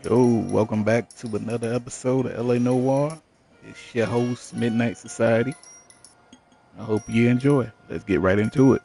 Yo, welcome back to another episode of LA Noire. It's your host, Midnight Society. I hope you enjoy. Let's get right into it.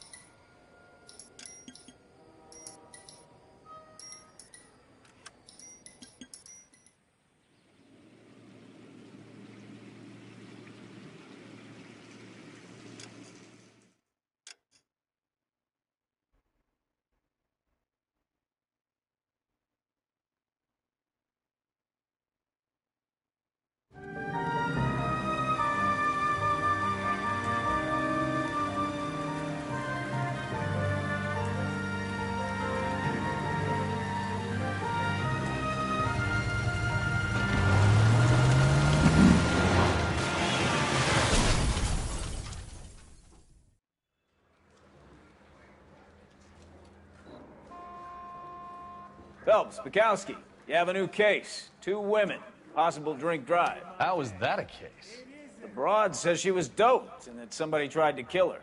Phelps, Bukowski, you have a new case. 2 women, possible drink drive. How is that a case? The broad says she was doped and that somebody tried to kill her.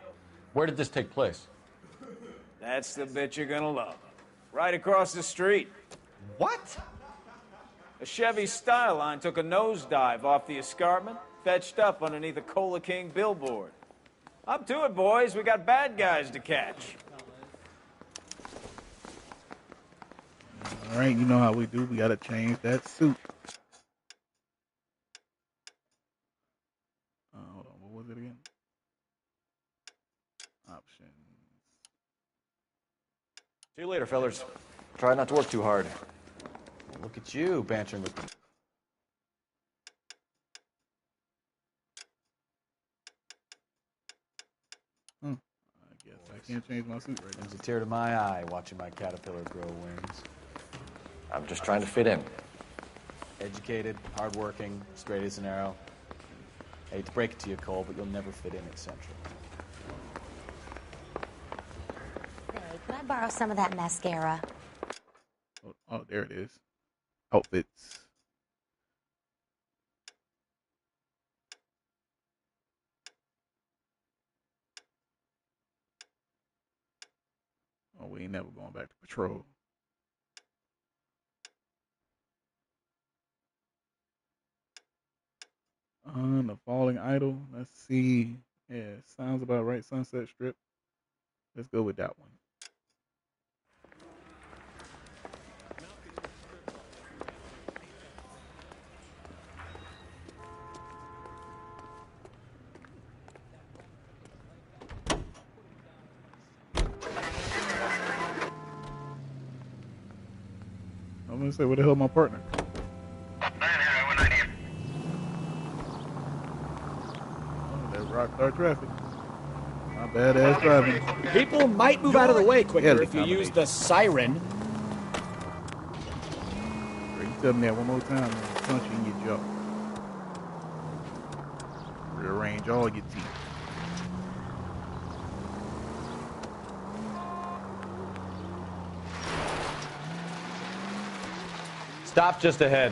Where did this take place? That's the bit you're gonna love. Right across the street. What? A Chevy Styline took a nosedive off the escarpment, fetched up underneath a Cola King billboard. Up to it, boys. We got bad guys to catch. All right, you know how we do. We got to change that suit. Hold on, what was it again? Options. See you later, fellers. Try not to work too hard. Look at you, bantering with... I guess I can't change my suit right now. Brings a tear to my eye watching my caterpillar grow wings. I'm just trying to fit in. Educated, hardworking, straight as an arrow. I hate to break it to you, Cole, but you'll never fit in at Central. Hey, can I borrow some of that mascara? Oh, there it is. Outfits. Oh, we ain't never going back to patrol. The Falling Idol. Let's see. Yeah, sounds about right. Sunset Strip. Let's go with that one. I'm gonna say, where the hell my partner? Oh, that rock star traffic. My bad ass driving. People might move out of the way quicker Deadly if you use combination. the siren. You tell me that one more time, I'm gonna punch you in your jaw. Rearrange all your teeth. Stop just ahead.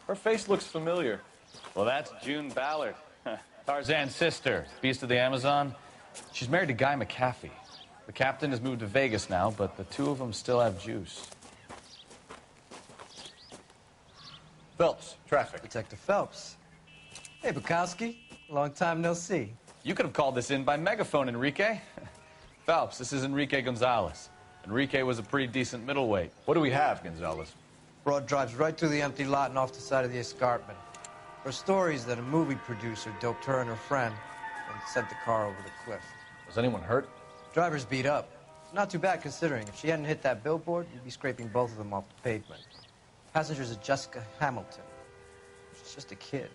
Her face looks familiar. Well, that's June Ballard, Tarzan's sister, beast of the Amazon. She's married to Guy McAfee. The captain has moved to Vegas now, but the two of them still have juice. Phelps, traffic. Detective Phelps. Hey, Bukowski. Long time no see. You could have called this in by megaphone, Enrique. Phelps, this is Enrique Gonzalez. Enrique was a pretty decent middleweight. What do we have, Gonzalez? Broad drives right through the empty lot and off the side of the escarpment. Her story is that a movie producer doped her and her friend and sent the car over the cliff. Was anyone hurt? Driver's beat up. Not too bad considering. If she hadn't hit that billboard, you'd be scraping both of them off the pavement. Passenger's a Jessica Hamilton. She's just a kid.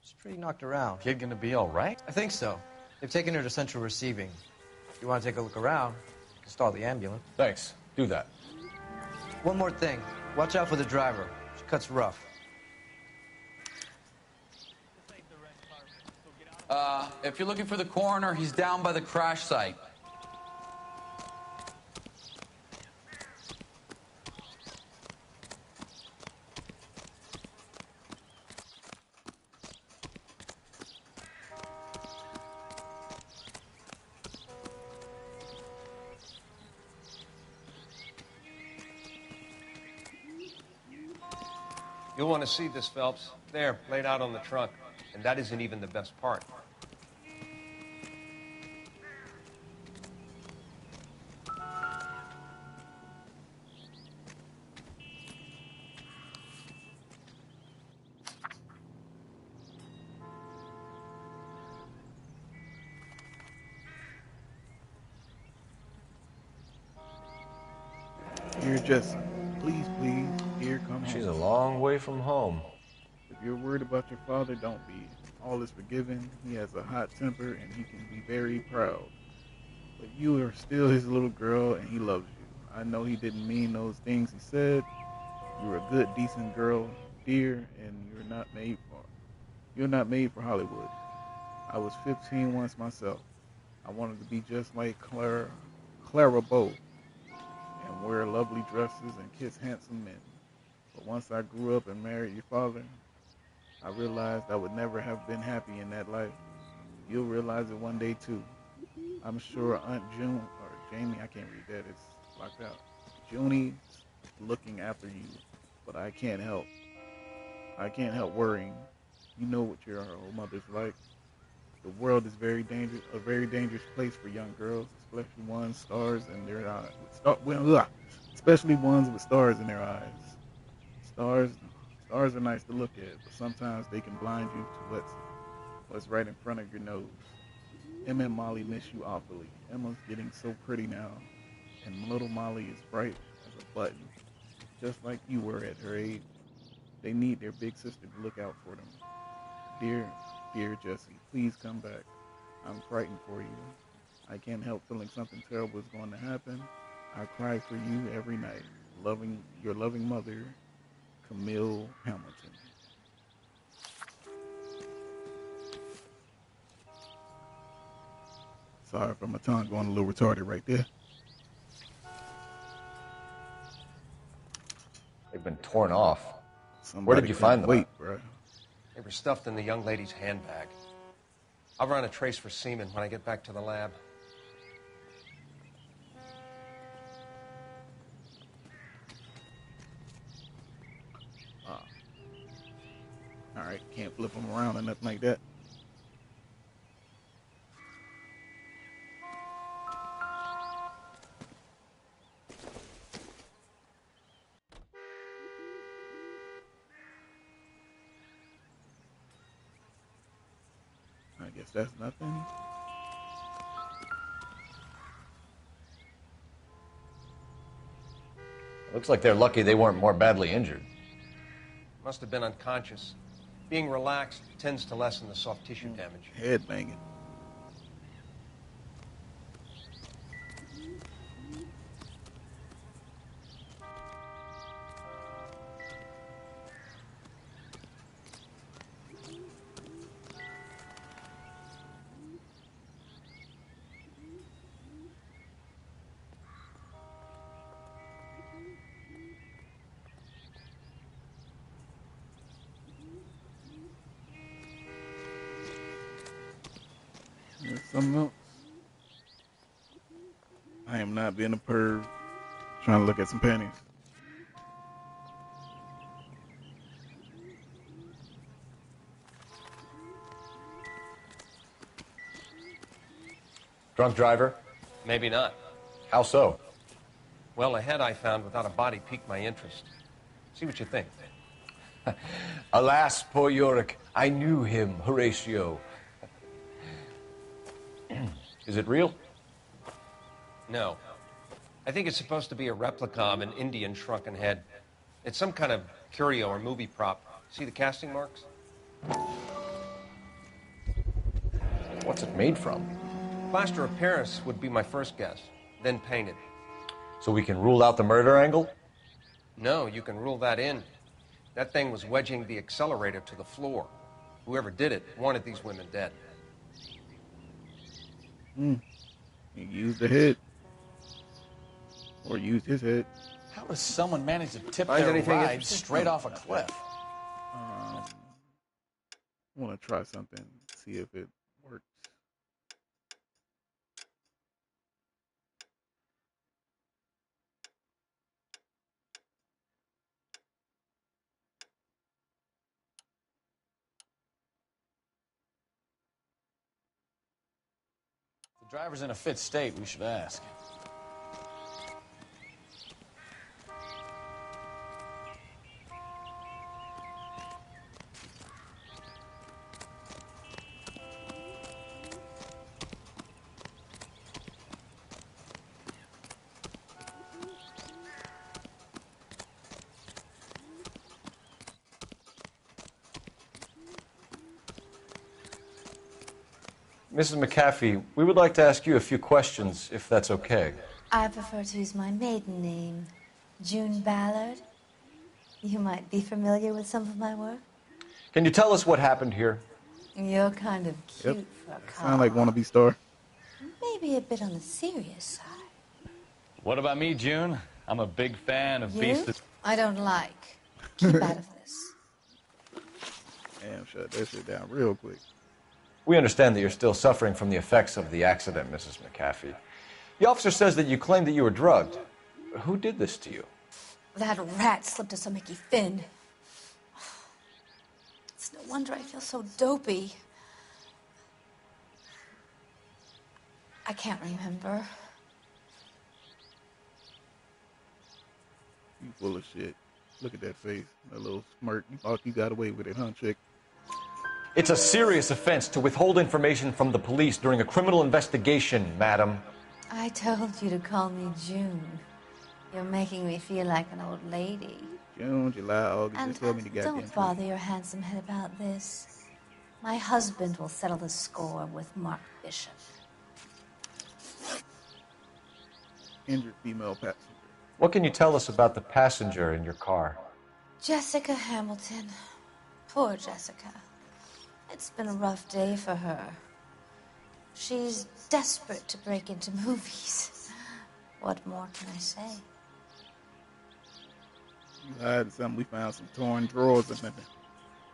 She's pretty knocked around. Kid gonna be all right? I think so. They've taken her to central receiving. If you want to take a look around, you can stall the ambulance. Thanks. Do that. One more thing. Watch out for the driver. She cuts rough. If you're looking for the coroner, he's down by the crash site. You'll want to see this, Phelps. There, laid out on the trunk. And that isn't even the best part. Dear Jesse, please, please, dear, come She's home. a long way from home. If you're worried about your father, don't be. All is forgiven. He has a hot temper and he can be very proud. But you are still his little girl and he loves you. I know he didn't mean those things he said. You're a good, decent girl, dear, and you're not made for Hollywood. I was 15 once myself. I wanted to be just like Clara Bow, and wear lovely dresses and kiss handsome men. But once I grew up and married your father, I realized I would never have been happy in that life. You'll realize it one day too. I'm sure Aunt June or Jamie, I can't read that, it's blocked out. Junie's looking after you, but I can't help. I can't help worrying. You know what your old mother's like. The world is a very dangerous place for young girls, especially ones stars in their eyes. Especially ones with stars in their eyes. Stars, stars are nice to look at, but sometimes they can blind you to what's right in front of your nose. Emma and Molly miss you awfully. Emma's getting so pretty now, and little Molly is bright as a button, just like you were at her age. They need their big sister to look out for them. Dear, dear Jesse, please come back. I'm frightened for you. I can't help feeling something terrible is going to happen. I cry for you every night. Loving your loving mother, Camille Hamilton. Sorry for my tongue going a little retarded right there. They've been torn off. Where Somebody did you couldn't find them? wait, bro. They were stuffed in the young lady's handbag. I'll run a trace for semen when I get back to the lab. Uh, all right, can't flip them around or nothing like that. I guess that's nothing. Looks like they're lucky they weren't more badly injured. Must have been unconscious. Being relaxed tends to lessen the soft tissue damage. Head banging. There's something else. I am not being a perv. Trying to look at some panties. Drunk driver? Maybe not. How so? Well, a head I found without a body piqued my interest. See what you think. Alas, poor Yorick, I knew him, Horatio. Is it real? No. I think it's supposed to be a replica of an Indian shrunken head. It's some kind of curio or movie prop. See the casting marks? What's it made from? Plaster of Paris would be my first guess, then painted. So we can rule out the murder angle? No, you can rule that in. That thing was wedging the accelerator to the floor. Whoever did it wanted these women dead. He used the head. Or used his head. How does someone manage to tip Find their anything ride interesting? straight off a cliff? I want to try something. See if it works. The driver's in a fit state, we should ask. Mrs. McAfee, we would like to ask you a few questions, if that's okay. I prefer to use my maiden name, June Ballard. You might be familiar with some of my work. Can you tell us what happened here? You're kind of cute Yep. for a cop. Sound like wannabe star. Maybe a bit on the serious side. What about me, June? I'm a big fan of Beast. I don't like. Keep out of this. Damn, shut that shit down real quick. We understand that you're still suffering from the effects of the accident, Mrs. McAfee. The officer says that you claimed that you were drugged. Who did this to you? That rat slipped us a Mickey Finn. It's no wonder I feel so dopey. I can't remember. You full of shit. Look at that face. That little smirk. You thought you got away with it, huh, chick? It's a serious offense to withhold information from the police during a criminal investigation, madam. I told you to call me June. You're making me feel like an old lady. June, July, August. And Just tell me the goddamn don't bother your handsome head about this. My husband will settle the score with Mark Bishop. injured female passenger. What can you tell us about the passenger in your car? Jessica Hamilton. Poor Jessica. It's been a rough day for her. She's desperate to break into movies. What more can I say? You hiding something. We found some torn drawers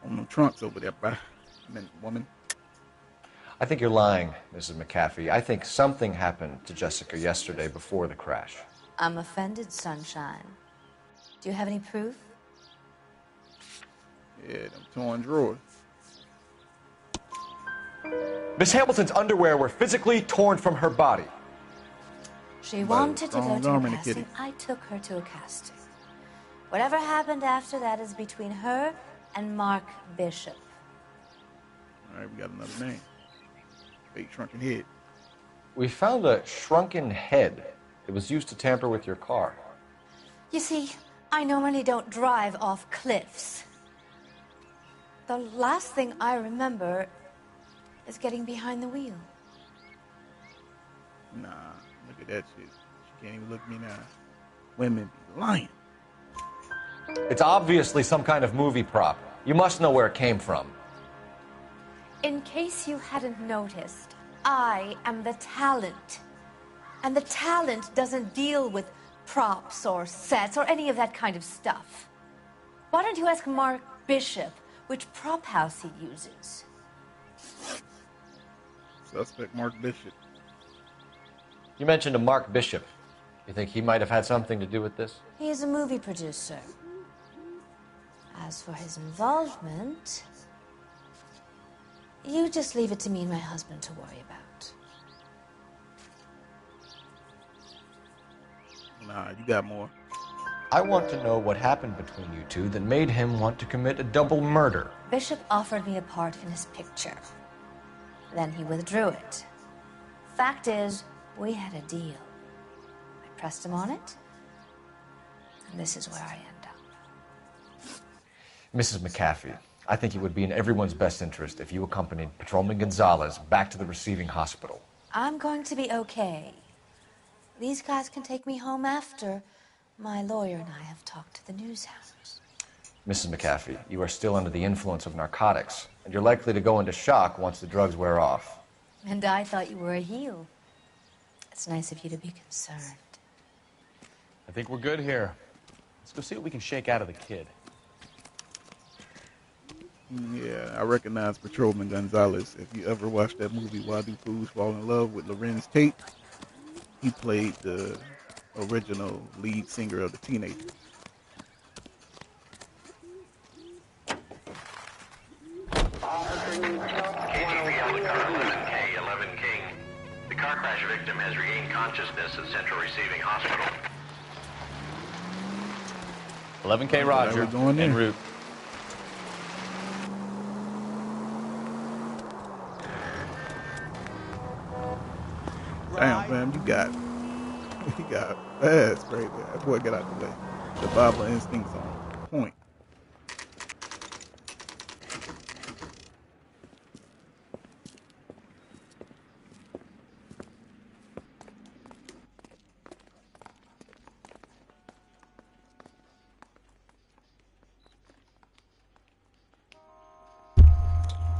on them trunks over there, woman. I think you're lying, Mrs. McAfee. I think something happened to Jessica yesterday before the crash. I'm offended, Sunshine. Do you have any proof? Yeah, them torn drawers. Miss Hamilton's underwear were physically torn from her body. She wanted to go strong to arm a and a casting. kitty. I took her to a casting. Whatever happened after that is between her and Mark Bishop. All right, we got another name. Fake shrunken head. We found a shrunken head that was used to tamper with your car. You see, I normally don't drive off cliffs. The last thing I remember is getting behind the wheel. Nah, look at that shit. She can't even look at me now. Women be lying. It's obviously some kind of movie prop. You must know where it came from. In case you hadn't noticed, I am the talent. And the talent doesn't deal with props or sets or any of that kind of stuff. Why don't you ask Mark Bishop which prop house he uses? Suspect Mark Bishop. You mentioned a Mark Bishop. You think he might have had something to do with this? He is a movie producer. As for his involvement, you just leave it to me and my husband to worry about. Nah, you got more. I want to know what happened between you two that made him want to commit a double murder. Bishop offered me a part in his picture. Then he withdrew it. Fact is, we had a deal. I pressed him on it, and this is where I end up. Mrs. McAfee, I think it would be in everyone's best interest if you accompanied Patrolman Gonzalez back to the receiving hospital. I'm going to be okay. These guys can take me home after my lawyer and I have talked to the news house. Mrs. McAfee, you are still under the influence of narcotics, and you're likely to go into shock once the drugs wear off. And I thought you were a heel. It's nice of you to be concerned. I think we're good here. Let's go see what we can shake out of the kid. Yeah, I recognize Patrolman Gonzalez. If you ever watched that movie, Why Do Fools Fall in Love with Lorenz Tate, he played the original lead singer of the Teenagers. KGPL car 11K, 11 King. The car crash victim has regained consciousness at Central Receiving Hospital. 11K Roger, we're going en in. route. Damn, fam, you got fast right there. That boy got out the way. Survival instincts on point.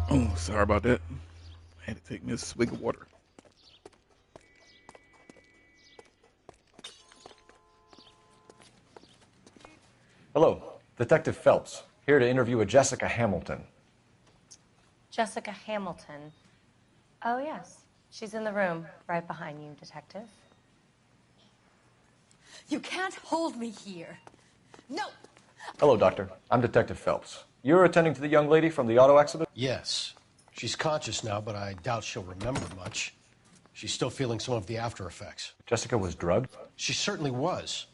Oh, sorry about that. I had to take me a swig of water. Hello, Detective Phelps, here to interview a Jessica Hamilton. Jessica Hamilton. Oh, yes. She's in the room right behind you, Detective. You can't hold me here. No! Hello, Doctor. I'm Detective Phelps. You're attending to the young lady from the auto accident? Yes. She's conscious now, but I doubt she'll remember much. She's still feeling some of the after effects. Jessica was drugged? She certainly was.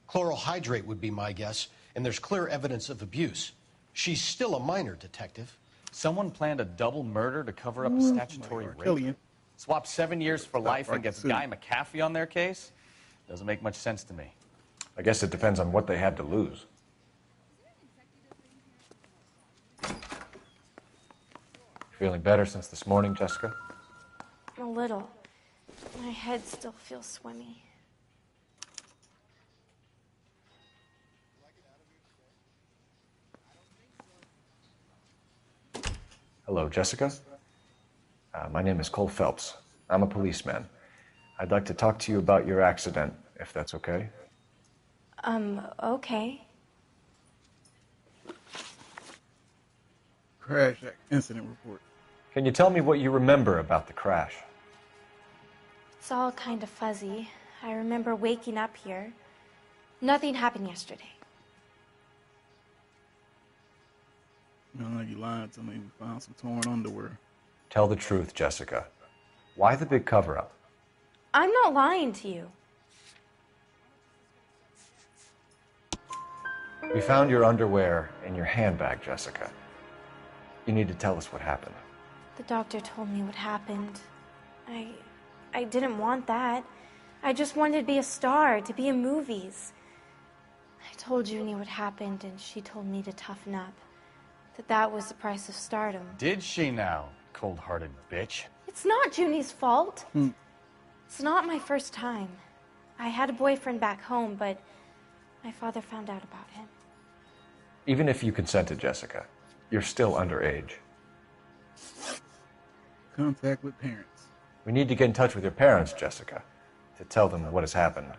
Chloral hydrate would be my guess, and there's clear evidence of abuse. She's still a minor, Detective. Someone planned a double murder to cover up a statutory rape. Swap 7 years for life and gets Guy McAfee on their case? Doesn't make much sense to me. I guess it depends on what they had to lose. Feeling better since this morning, Jessica? A little. My head still feels swimmy. Hello, Jessica. My name is Cole Phelps. I'm a policeman. I'd like to talk to you about your accident, if that's okay. Okay. Crash incident report. Can you tell me what you remember about the crash? It's all kind of fuzzy. I remember waking up here. Nothing happened yesterday. No, you lied to me. We found some torn underwear. Tell the truth, Jessica. Why the big cover-up? I'm not lying to you. We found your underwear in your handbag, Jessica. You need to tell us what happened. The doctor told me what happened. I didn't want that. I just wanted to be a star, to be in movies. I told Junie what happened, and she told me to toughen up. That was the price of stardom. Did she now, cold-hearted bitch? It's not Junie's fault. It's not my first time. I had a boyfriend back home, but my father found out about him. Even if you consented, Jessica, you're still underage. Contact with parents. We need to get in touch with your parents, Jessica, to tell them what has happened.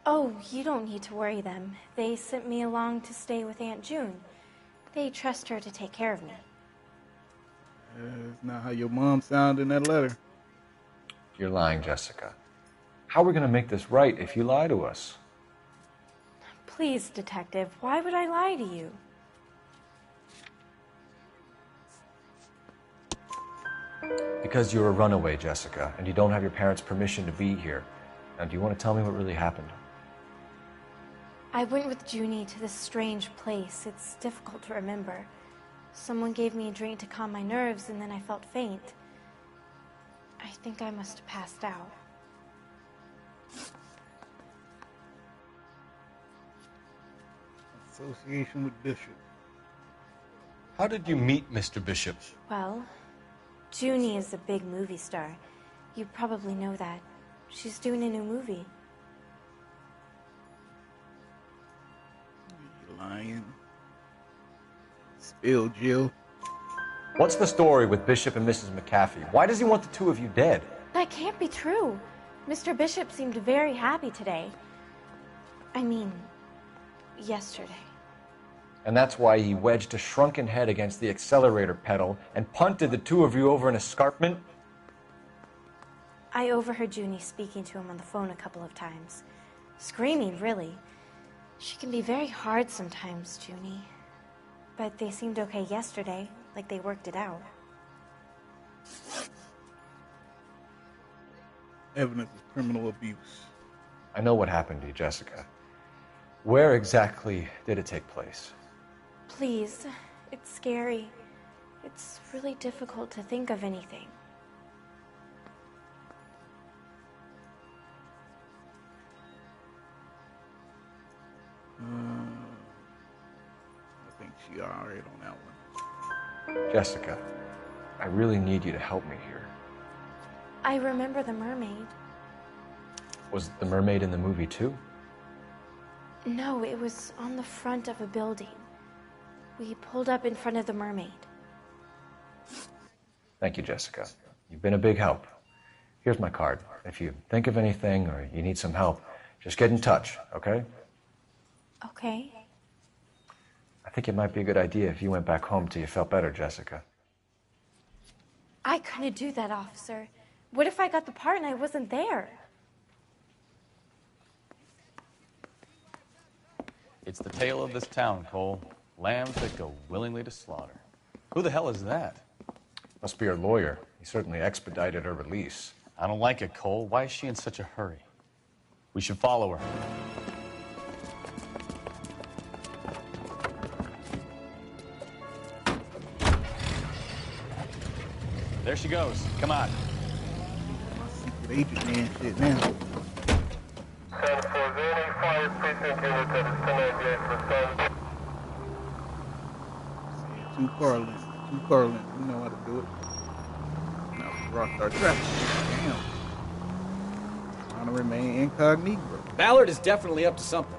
Oh, you don't need to worry them. They sent me along to stay with Aunt June. They trust her to take care of me. That's not how your mom sounded in that letter. You're lying, Jessica. How are we going to make this right if you lie to us? Please, Detective, why would I lie to you? Because you're a runaway, Jessica, and you don't have your parents' permission to be here. Now, do you want to tell me what really happened? I went with Junie to this strange place. It's difficult to remember. Someone gave me a drink to calm my nerves, and then I felt faint. I think I must have passed out. Association with Bishop. How did you meet Mr. Bishop? Well, Junie is a big movie star. You probably know that. She's doing a new movie. You lying. Spill, Jill. What's the story with Bishop and Mrs. McAfee? Why does he want the two of you dead? That can't be true. Mr. Bishop seemed very happy today. I mean, yesterday. And that's why he wedged a shrunken head against the accelerator pedal and punted the two of you over an escarpment? I overheard Junie speaking to him on the phone a couple of times. Screaming, really. She can be very hard sometimes, Junie. But they seemed okay yesterday, like they worked it out. evidence of criminal abuse. I know what happened to you, Jessica. Where exactly did it take place? Please, it's scary. It's really difficult to think of anything. I think she alright on that one. Jessica, I really need you to help me here. I remember the mermaid. Was the mermaid in the movie too? No, it was on the front of a building. We pulled up in front of the mermaid. Thank you, Jessica. You've been a big help. Here's my card. If you think of anything or you need some help, just get in touch, okay? Okay. I think it might be a good idea if you went back home till you felt better, Jessica. I couldn't do that, officer. What if I got the part and I wasn't there? It's the tale of this town, Cole. Lambs that go willingly to slaughter. Who the hell is that? Must be her lawyer. He certainly expedited her release. I don't like it, Cole. Why is she in such a hurry? We should follow her. There she goes. Come on. Secret agent man shit now. Two car lengths. We know how to do it. Now Rockstar traffic. Damn. Trying to remain incognito. Ballard is definitely up to something.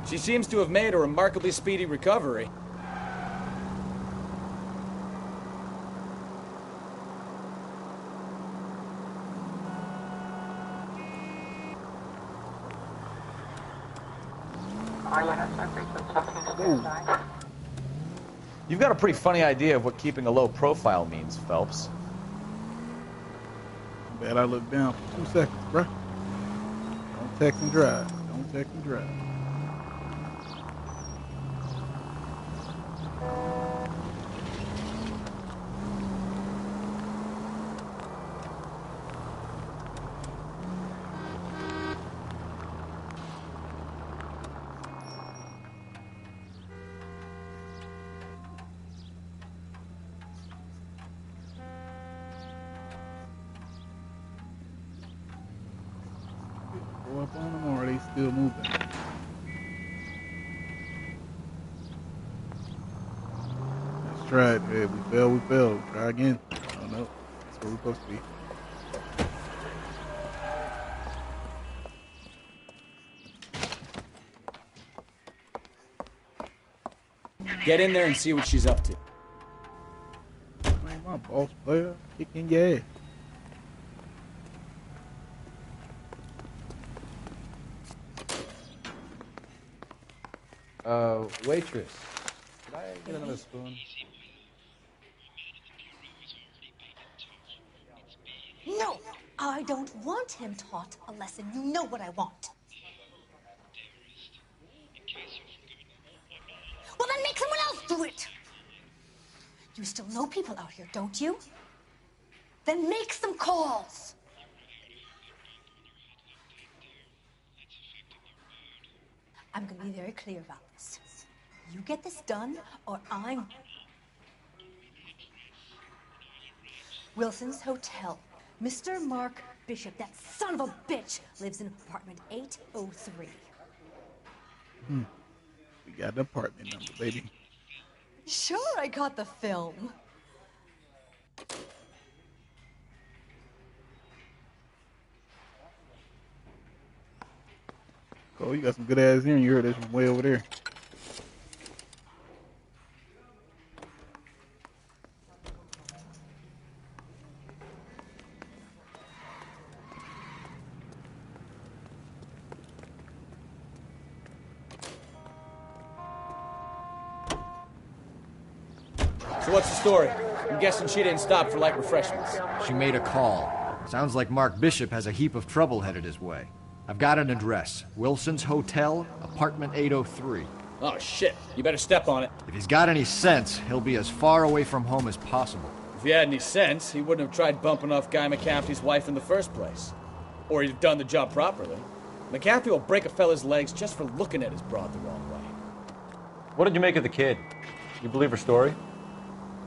She seems to have made a remarkably speedy recovery. You've got a pretty funny idea of what keeping a low profile means, Phelps. Bet I look down for 2 seconds, bruh. Don't text and drive. Don't text and drive. Go up on them, or are they still moving? Let's try it. Hey, we failed. Try again. Oh no, that's where we're supposed to be. Get in there and see what she's up to. Man, my boss player kicking your ass. Waitress, could I get another spoon? No, I don't want him taught a lesson. You know what I want. Well, then make someone else do it. You still know people out here, don't you? Then make some calls. I'm going to be very clear about this. You get this done, or I'm... Wilson's Hotel. Mr. Mark Bishop, that son of a bitch, lives in apartment 803. We got the apartment number, baby. Sure, I got the film. Cole, you got some good ass hearing. You heard this from way over there. So what's the story? I'm guessing she didn't stop for light refreshments. She made a call. Sounds like Mark Bishop has a heap of trouble headed his way. I've got an address. Wilson's Hotel, apartment 803. Oh, shit. You better step on it. If he's got any sense, he'll be as far away from home as possible. If he had any sense, he wouldn't have tried bumping off Guy McCaffrey's wife in the first place. Or he'd have done the job properly. McCaffrey will break a fella's legs just for looking at his broad the wrong way. What did you make of the kid? You believe her story?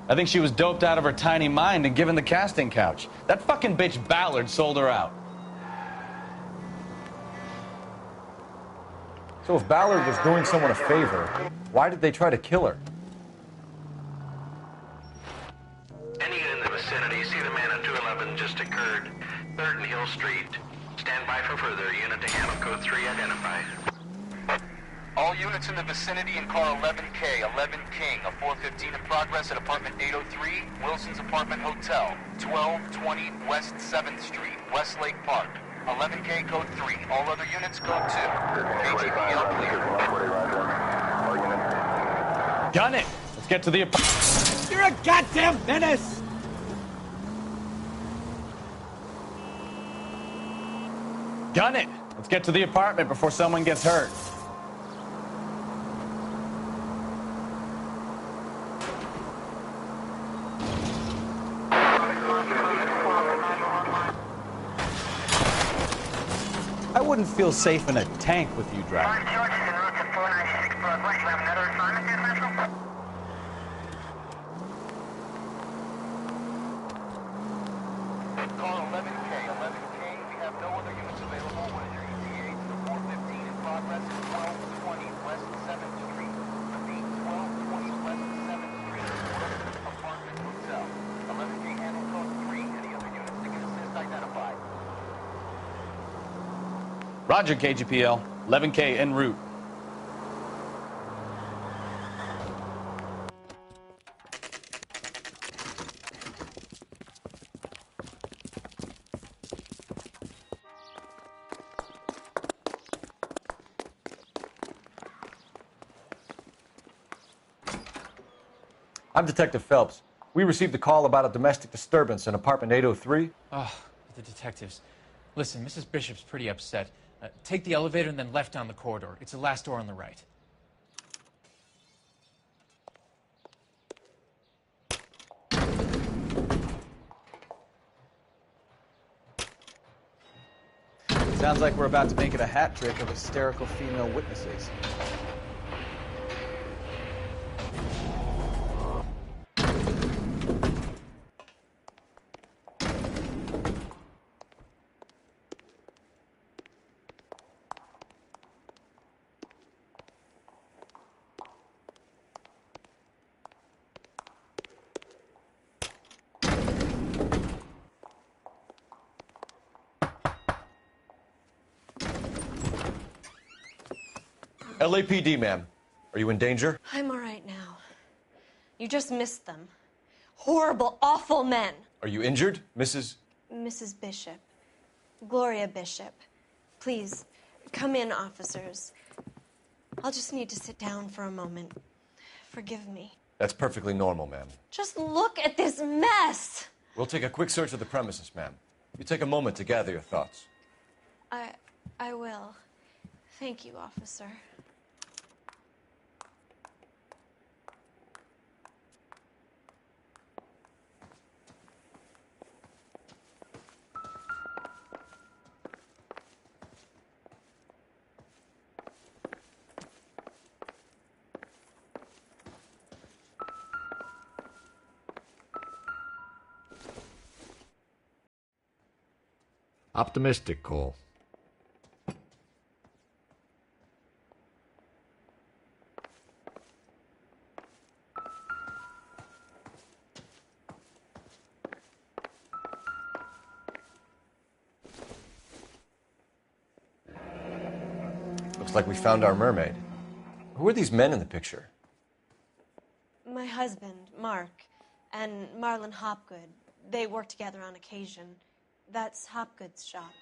I think she was doped out of her tiny mind and given the casting couch. That fucking bitch Ballard sold her out. So if Ballard was doing someone a favor, why did they try to kill her? Any in the vicinity, see the man at 211 just occurred. 3rd and Hill Street. Stand by for further. Unit to handle code 3 identified. All units in the vicinity in car 11K, 11 King, a 415 in progress at apartment 803, Wilson's Apartment Hotel, 1220 West 7th Street, Westlake Park. 11K code 3. All other units code 2. KGPL clear. Gun it! Let's get to the apartment. You're a goddamn menace! Gun it! Let's get to the apartment before someone gets hurt. I wouldn't feel safe in a tank with you driving. Call 11K, 11K. We have no other units available. What is your ETA to the 415 in progress at 1220 West 7th Street? Repeat, 1220 West 7th Street. Apartment Hotel. 11K handle code 3. Any other units that can assist identified. Roger, KGPL. 11K en route. I'm Detective Phelps. We received a call about a domestic disturbance in apartment 803. Oh, the detectives. Listen, Mrs. Bishop's pretty upset. Take the elevator and then left down the corridor. It's the last door on the right. Sounds like we're about to make it a hat trick of hysterical female witnesses. LAPD, ma'am. Are you in danger? I'm all right now. You just missed them. Horrible, awful men. Are you injured, Mrs.? Mrs. Bishop. Gloria Bishop. Please, come in, officers. I'll just need to sit down for a moment. Forgive me. That's perfectly normal, ma'am. Just look at this mess. We'll take a quick search of the premises, ma'am. You take a moment to gather your thoughts. I will. Thank you, officer. Optimistic, Cole. Looks like we found our mermaid. Who are these men in the picture? My husband, Mark, and Marlon Hopgood. They work together on occasion. That's Hopgood's shop.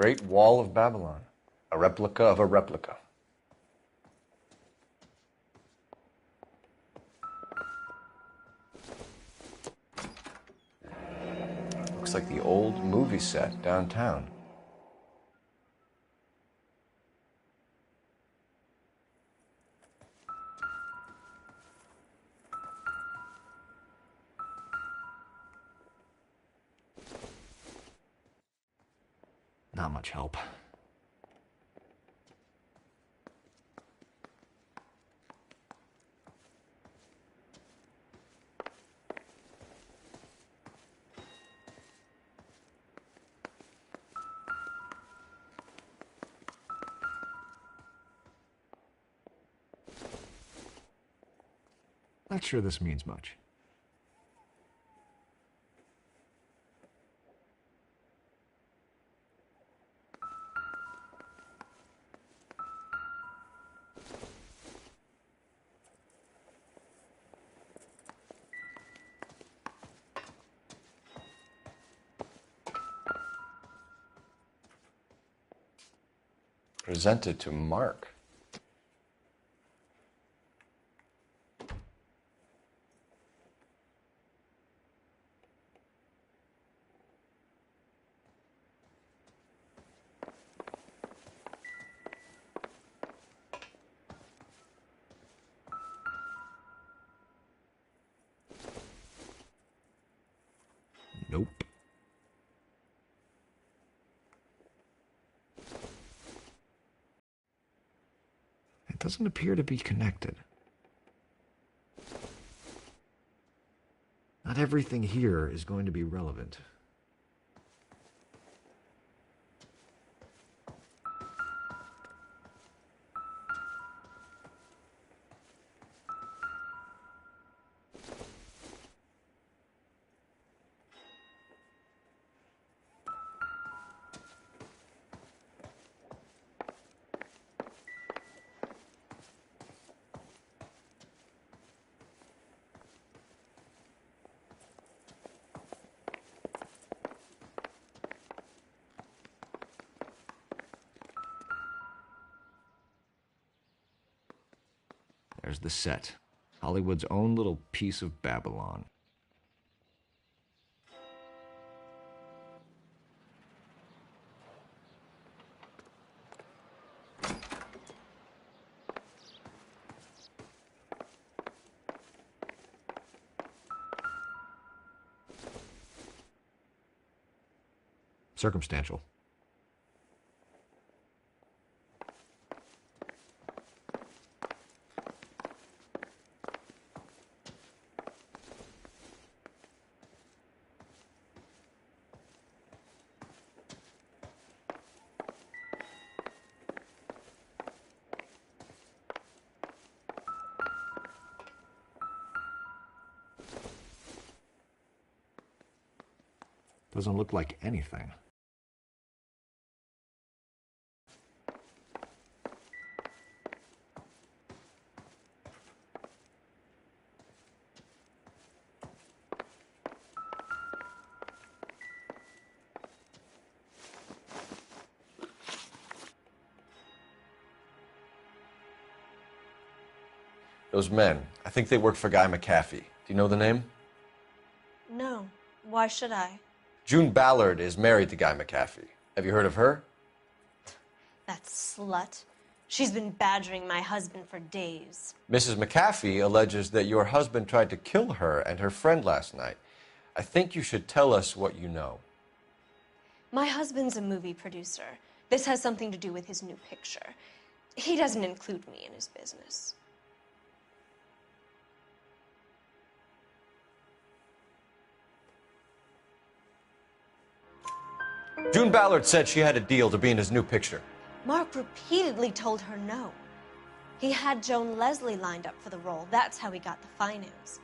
Great Wall of Babylon. A replica of a replica. Looks like the old movie set downtown. Not much help. Not sure this means much. Presented to Mark. Nope. It doesn't appear to be connected. Not everything here is going to be relevant. There's the set. Hollywood's own little piece of Babylon. Circumstantial. Doesn't look like anything. Those men, I think they work for Guy McAfee. Do you know the name? No. Why should I? June Ballard is married to Guy McAfee. Have you heard of her? That slut. She's been badgering my husband for days. Mrs. McAfee alleges that your husband tried to kill her and her friend last night. I think you should tell us what you know. My husband's a movie producer. This has something to do with his new picture. He doesn't include me in his business. June Ballard said she had a deal to be in his new picture. Mark repeatedly told her no. He had Joan Leslie lined up for the role. That's how he got the finance.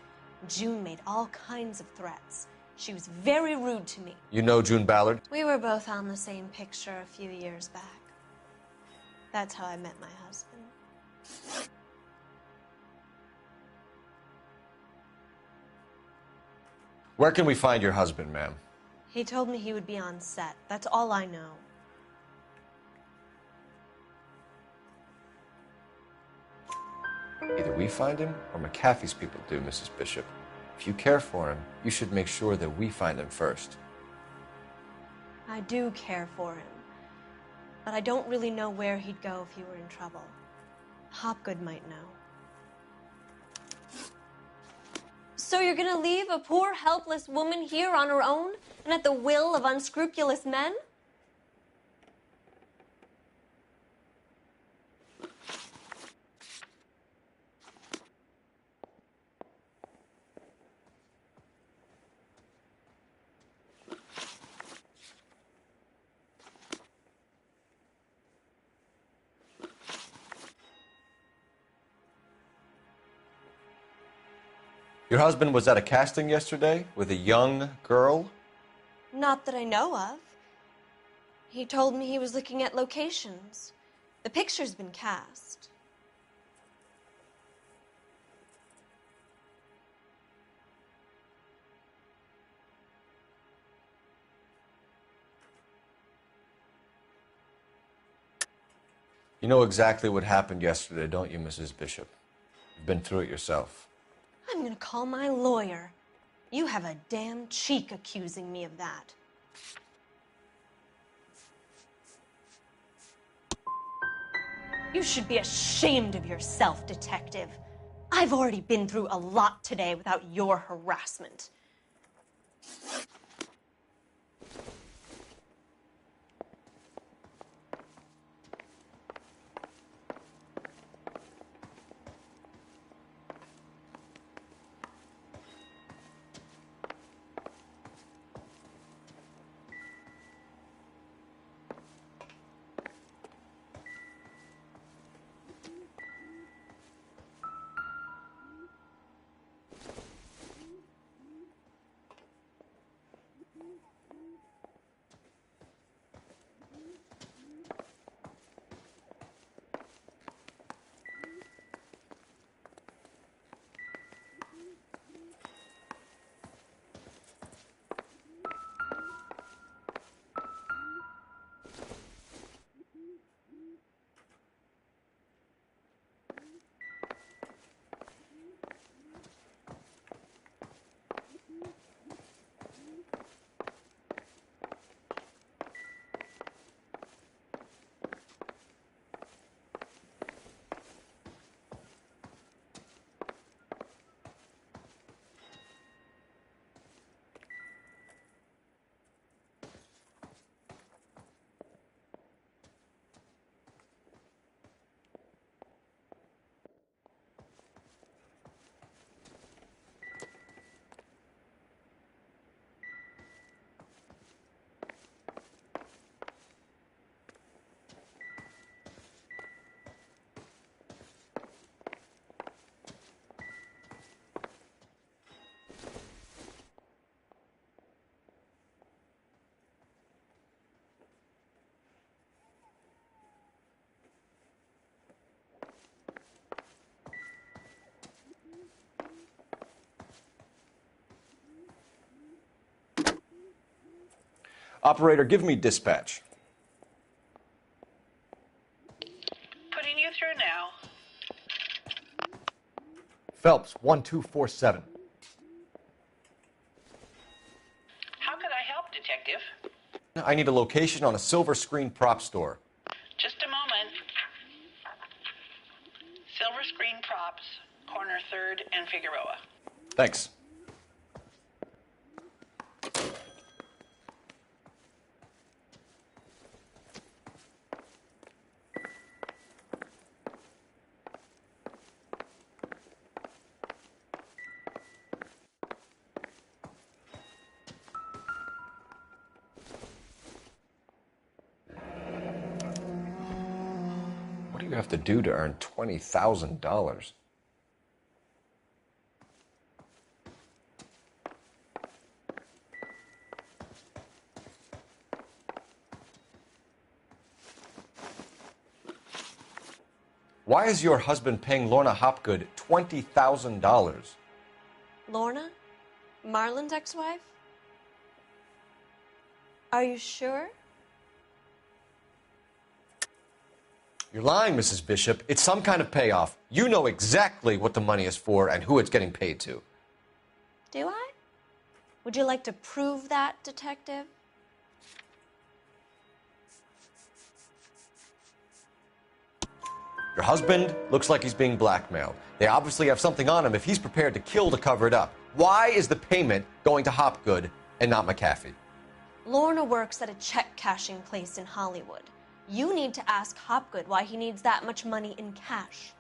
June made all kinds of threats. She was very rude to me. You know June Ballard? We were both on the same picture a few years back. That's how I met my husband. Where can we find your husband, ma'am? He told me he would be on set. That's all I know. Either we find him or McAfee's people do, Mrs. Bishop. If you care for him, you should make sure that we find him first. I do care for him, but I don't really know where he'd go if he were in trouble. Hopgood might know. So you're gonna leave a poor, helpless woman here on her own and at the will of unscrupulous men? Your husband was at a casting yesterday with a young girl? Not that I know of. He told me he was looking at locations. The picture's been cast. You know exactly what happened yesterday, don't you, Mrs. Bishop? You've been through it yourself. I'm gonna call my lawyer. You have a damn cheek accusing me of that. You should be ashamed of yourself, detective. I've already been through a lot today without your harassment. Operator, give me dispatch. Putting you through now. Phelps, 1247. How could I help, Detective? I need a location on a silver screen prop store. Just a moment. Silver Screen Props, corner 3rd and Figueroa. Thanks. What do you have to do to earn $20,000? Why is your husband paying Lorna Hopgood $20,000? Lorna? Marlon's ex-wife? Are you sure? You're lying, Mrs. Bishop. It's some kind of payoff. You know exactly what the money is for and who it's getting paid to. Do I? Would you like to prove that, Detective? Your husband looks like he's being blackmailed. They obviously have something on him if he's prepared to kill to cover it up. Why is the payment going to Hopgood and not McAfee? Lorna works at a check-cashing place in Hollywood. You need to ask Hopgood why he needs that much money in cash.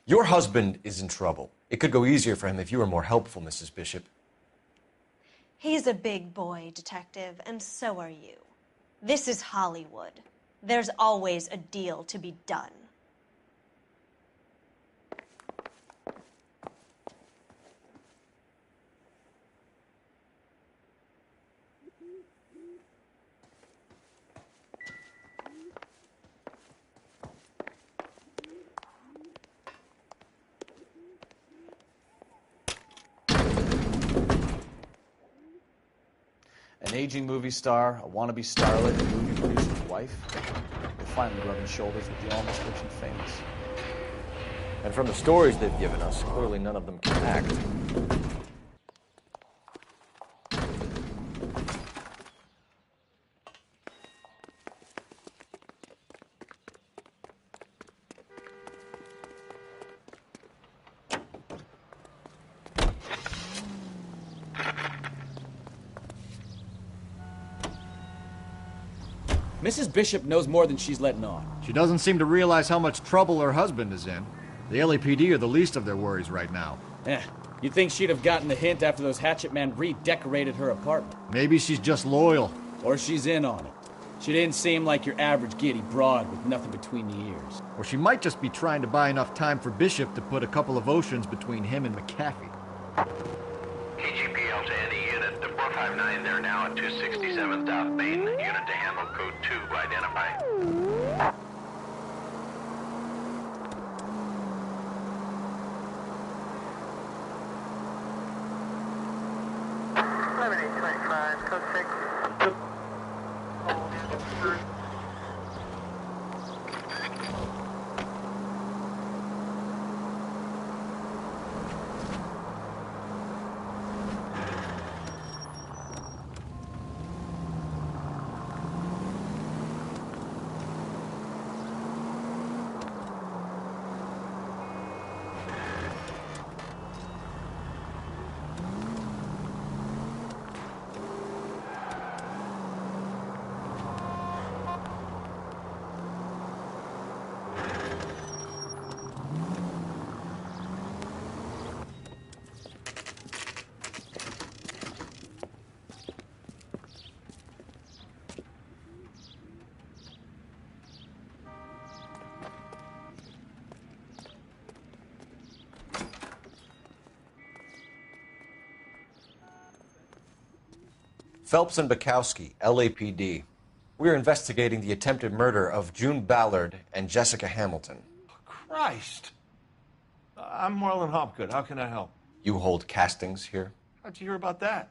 Your husband is in trouble. It could go easier for him if you were more helpful, Mrs. Bishop. He's a big boy, Detective, and so are you. This is Hollywood. There's always a deal to be done. An aging movie star, a wannabe starlet, a movie producer's wife. They're finally rubbing shoulders with the almost rich and famous. And from the stories they've given us, clearly none of them can act. Mrs. Bishop knows more than she's letting on. She doesn't seem to realize how much trouble her husband is in. The LAPD are the least of their worries right now. You'd think she'd have gotten the hint after those hatchet men redecorated her apartment. Maybe she's just loyal. Or she's in on it. She didn't seem like your average giddy broad with nothing between the ears. Or she might just be trying to buy enough time for Bishop to put a couple of oceans between him and McAfee. KGPL to any unit. The 459, they're now at 267 South Main. Unit to handle code 2, identify. Code 6. Phelps and Bukowski, LAPD. We're investigating the attempted murder of June Ballard and Jessica Hamilton. Christ. I'm Marlon Hopgood. How can I help? You hold castings here? How'd you hear about that?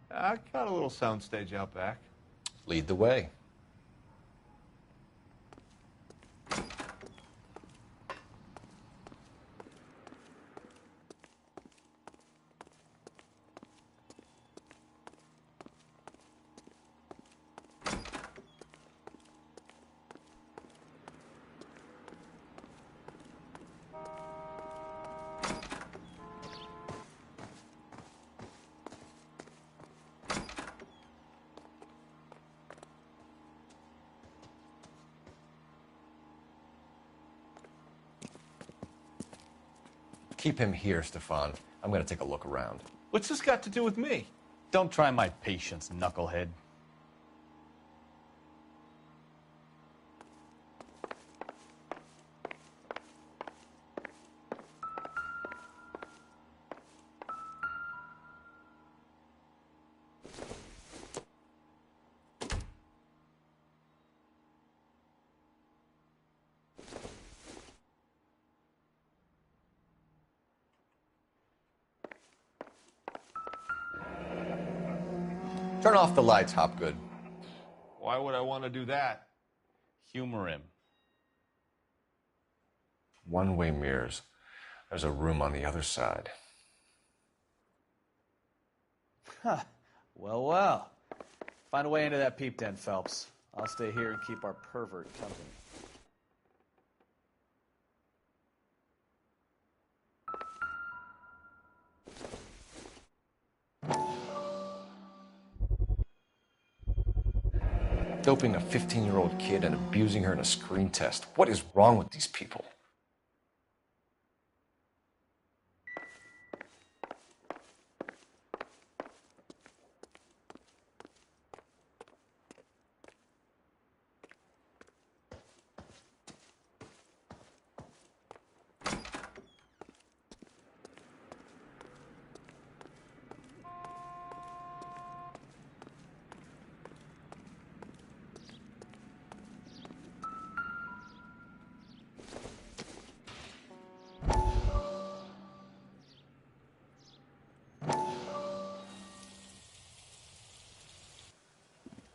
I got a little soundstage out back. Lead the way. Keep him here, Stefan. I'm going to take a look around. What's this got to do with me? Don't try my patience, knucklehead. Turn off the lights, Hopgood. Why would I want to do that? Humor him. One-way mirrors. There's a room on the other side. Huh. Well, well. Find a way into that peep den, Phelps. I'll stay here and keep our pervert company. Doping a 15-year-old kid and abusing her in a screen test. What is wrong with these people?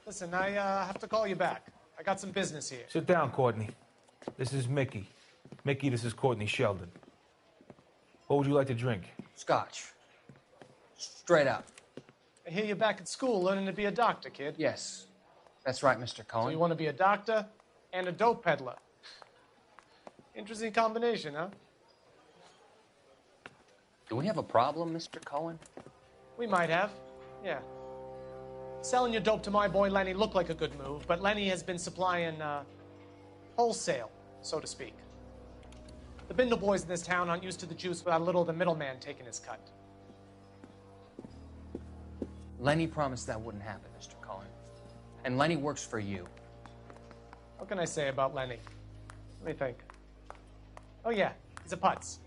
Listen, I have to call you back. I got some business here. Sit down, Courtney. This is Mickey. Mickey, this is Courtney Sheldon. What would you like to drink? Scotch. Straight up. I hear you're back at school learning to be a doctor, kid. Yes. That's right, Mr. So Cohen. you want to be a doctor and a dope peddler. Interesting combination, huh? Do we have a problem, Mr. Cohen? We might have. Yeah. Selling your dope to my boy Lenny looked like a good move, but Lenny has been supplying, wholesale, so to speak. The Bindle boys in this town aren't used to the juice without a little of the middleman taking his cut. Lenny promised that wouldn't happen, Mr. Cohen. And Lenny works for you. What can I say about Lenny? Let me think. Oh yeah, he's a putz.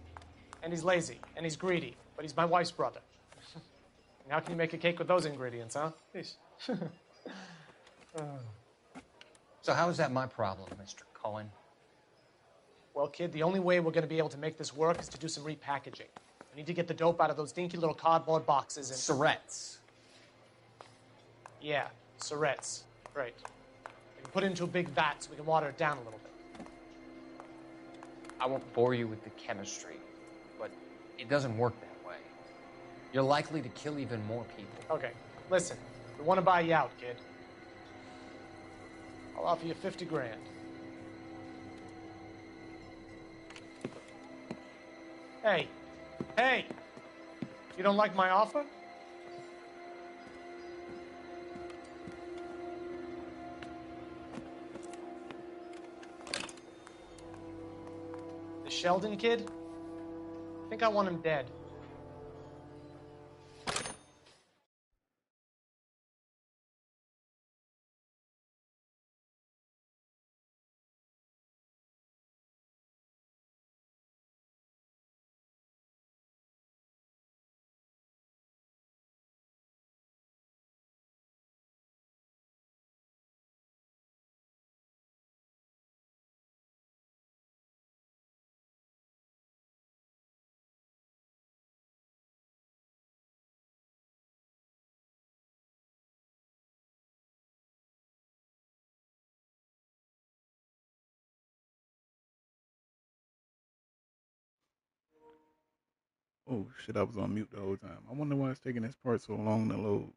And he's lazy, and he's greedy, but he's my wife's brother. And how can you make a cake with those ingredients, huh? Please. So how is that my problem, Mr. Cohen? Well, kid, the only way we're going to be able to make this work is to do some repackaging. We need to get the dope out of those dinky little cardboard boxes and... Surrettes. Yeah, Surrettes. Right. We can put it into a big vat so we can water it down a little bit. I won't bore you with the chemistry, but it doesn't work that way. You're likely to kill even more people. Okay, listen. We want to buy you out, kid. I'll offer you 50 grand. Hey. Hey! You don't like my offer? The Sheldon kid? I think I want him dead. Oh shit, I was on mute the whole time. I wonder why it's taking this part so long to load.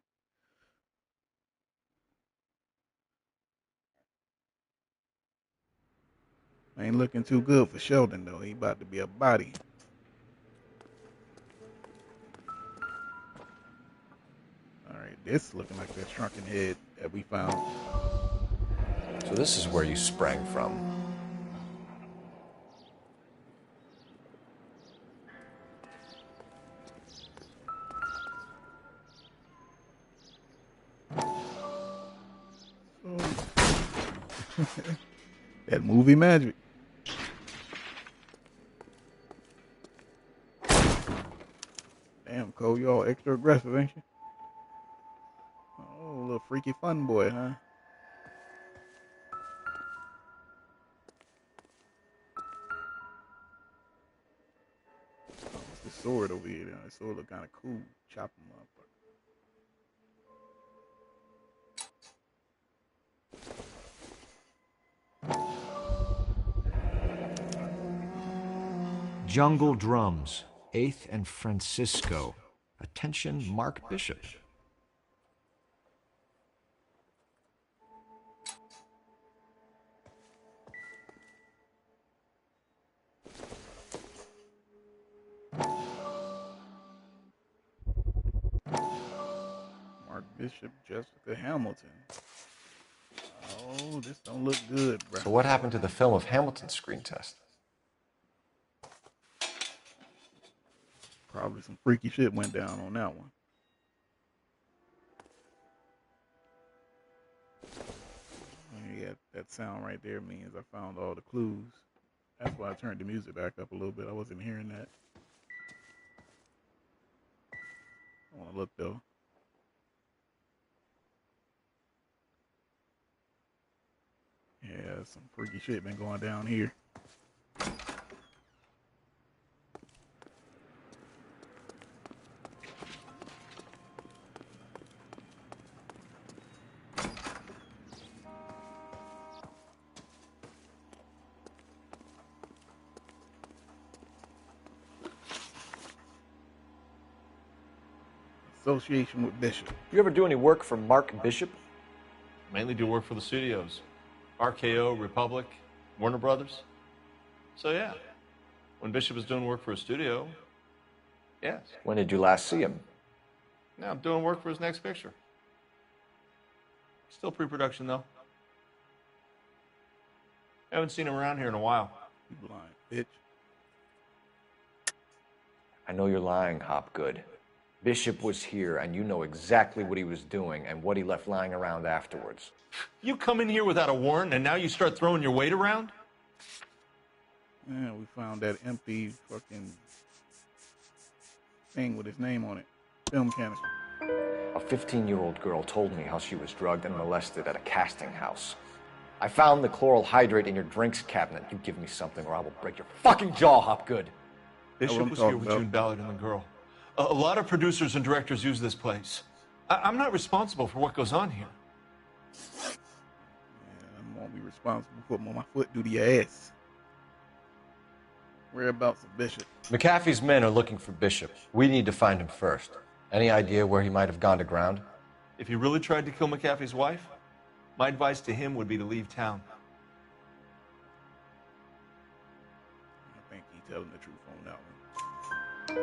Ain't looking too good for Sheldon though. He about to be a body. Alright, this looking like that shrunken head that we found. So this is where you sprang from. That movie magic. Damn, Cole, you all extra aggressive, ain't you? Oh, little freaky fun boy, huh? Oh, what's the sword over here? The sword look kind of cool. Chop him up. Jungle Drums, 8th and Francisco. Attention, Mark Bishop. Mark Bishop, Jessica Hamilton. Oh, this don't look good, bro. So what happened to the film of Hamilton's screen test? Probably some freaky shit went down on that one. Yeah, that sound right there means I found all the clues. That's why I turned the music back up a little bit. I wasn't hearing that. I want to look though. Yeah, some freaky shit been going down here. Association with Bishop. You ever do any work for Mark Bishop? Mainly do work for the studios. RKO, Republic, Warner Brothers. So yeah, when Bishop was doing work for a studio, yes. When did you last see him? Now I'm doing work for his next picture. Still pre-production though. Haven't seen him around here in a while. You blind bitch. I know you're lying, Hopgood. Bishop was here, and you know exactly what he was doing and what he left lying around afterwards. You come in here without a warrant, and now you start throwing your weight around? Yeah, we found that empty fucking thing with his name on it. Film canister. A 15-year-old girl told me how she was drugged and molested at a casting house. I found the chloral hydrate in your drinks cabinet. You give me something or I will break your fucking jaw, Hopgood. Bishop was here with June Ballard and the girl. A lot of producers and directors use this place. I'm not responsible for what goes on here. I won't be responsible for putting my foot through the ass. Whereabouts of Bishop? McAfee's men are looking for Bishop. We need to find him first. Any idea where he might have gone to ground? If he really tried to kill McAfee's wife, my advice to him would be to leave town. I think he's telling the truth on that one.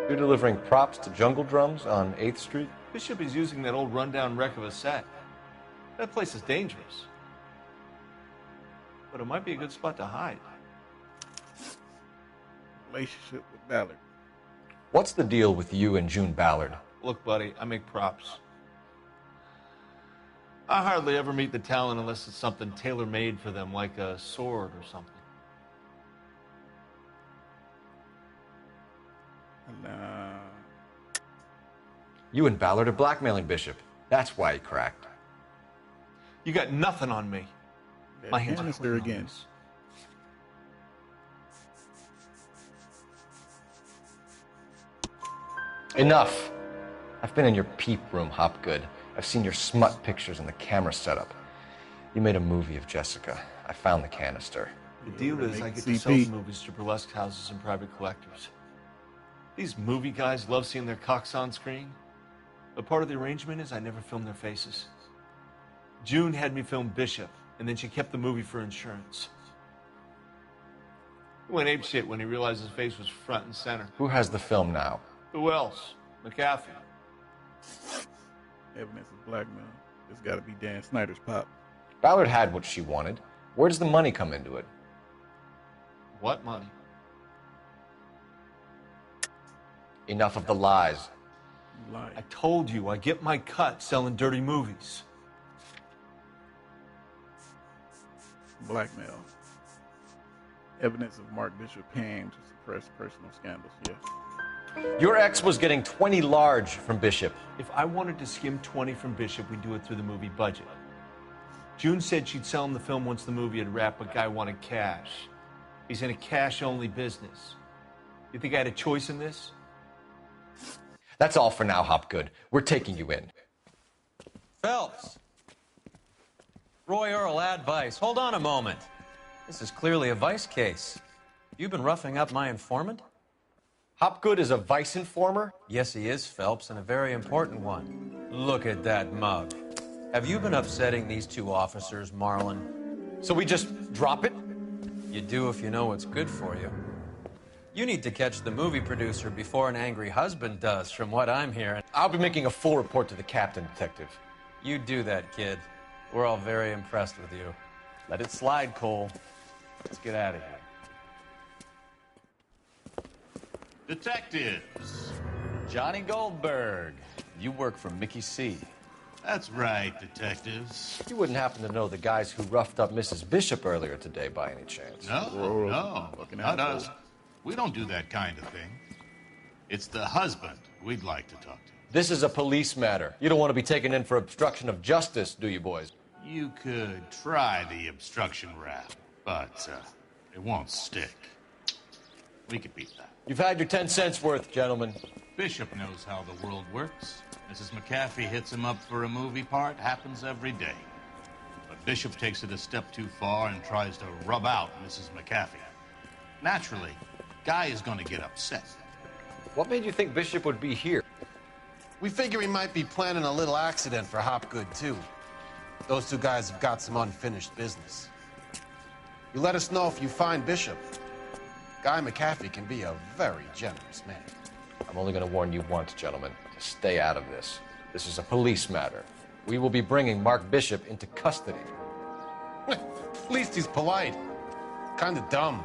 You're delivering props to Jungle Drums on 8th Street? Bishop is using that old rundown wreck of a set. That place is dangerous. But it might be a good spot to hide. Relationship with Ballard. What's the deal with you and June Ballard? Look, buddy, I make props. I hardly ever meet the talent unless it's something tailor-made for them, like a sword or something. You and Ballard are blackmailing Bishop. That's why he cracked. You got nothing on me. My hands are clean again. Enough. I've been in your peep room, Hopgood. I've seen your smut pictures and the camera setup. You made a movie of Jessica. I found the canister. The deal is I get to sell the movies to burlesque houses and private collectors. These movie guys love seeing their cocks on screen. But part of the arrangement is I never film their faces. June had me film Bishop, and then she kept the movie for insurance. He went apeshit when he realized his face was front and center. Who has the film now? Who else? McAfee. Evidence of blackmail. It's got to be Dan Snyder's pop. Ballard had what she wanted. Where does the money come into it? What money? Enough of the lies. Lie. I told you, I get my cut selling dirty movies. Blackmail. Evidence of Mark Bishop paying to suppress personal scandals. Yes. Your ex was getting 20 large from Bishop. If I wanted to skim 20 from Bishop, we'd do it through the movie budget. June said she'd sell him the film once the movie had wrapped, but Guy wanted cash. He's in a cash-only business. You think I had a choice in this? That's all for now, Hopgood. We're taking you in. Phelps. Roy Earl, advice. Hold on a moment. This is clearly a vice case. You've been roughing up my informant? Hopgood is a vice informer? Yes, he is, Phelps, and a very important one. Look at that mug. Have you been upsetting these two officers, Marlon? So we just drop it? You do if you know what's good for you. You need to catch the movie producer before an angry husband does, from what I'm hearing. I'll be making a full report to the captain, Detective. You do that, kid. We're all very impressed with you. Let it slide, Cole. Let's get out of here. Detectives. Johnny Goldberg. You work for Mickey C. That's right, detectives. You wouldn't happen to know the guys who roughed up Mrs. Bishop earlier today by any chance? No, not us. We don't do that kind of thing. It's the husband we'd like to talk to. This is a police matter. You don't want to be taken in for obstruction of justice, do you, boys? You could try the obstruction rap, but it won't stick. We could beat that. You've had your 10 cents worth, gentlemen. Bishop knows how the world works. Mrs. McAfee hits him up for a movie part. Happens every day. But Bishop takes it a step too far and tries to rub out Mrs. McAfee. Naturally, Guy is going to get upset. What made you think Bishop would be here? We figure he might be planning a little accident for Hopgood, too. Those two guys have got some unfinished business. You let us know if you find Bishop. Guy McAfee can be a very generous man. I'm only going to warn you once, gentlemen, to stay out of this. This is a police matter. We will be bringing Mark Bishop into custody. At least he's polite. Kind of dumb,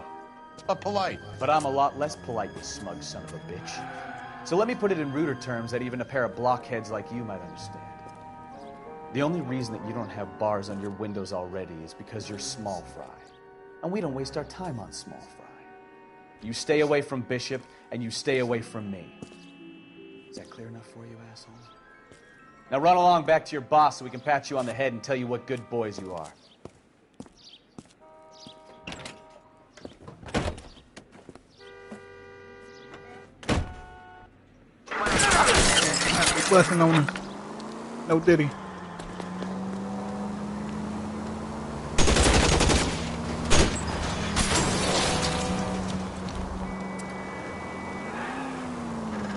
but polite. But I'm a lot less polite, you smug son of a bitch. So let me put it in ruder terms that even a pair of blockheads like you might understand. The only reason that you don't have bars on your windows already is because you're small fry. And we don't waste our time on small fry. You stay away from Bishop, and you stay away from me. Is that clear enough for you, asshole? Now run along back to your boss so we can pat you on the head and tell you what good boys you are. Blessing on him. No diddy.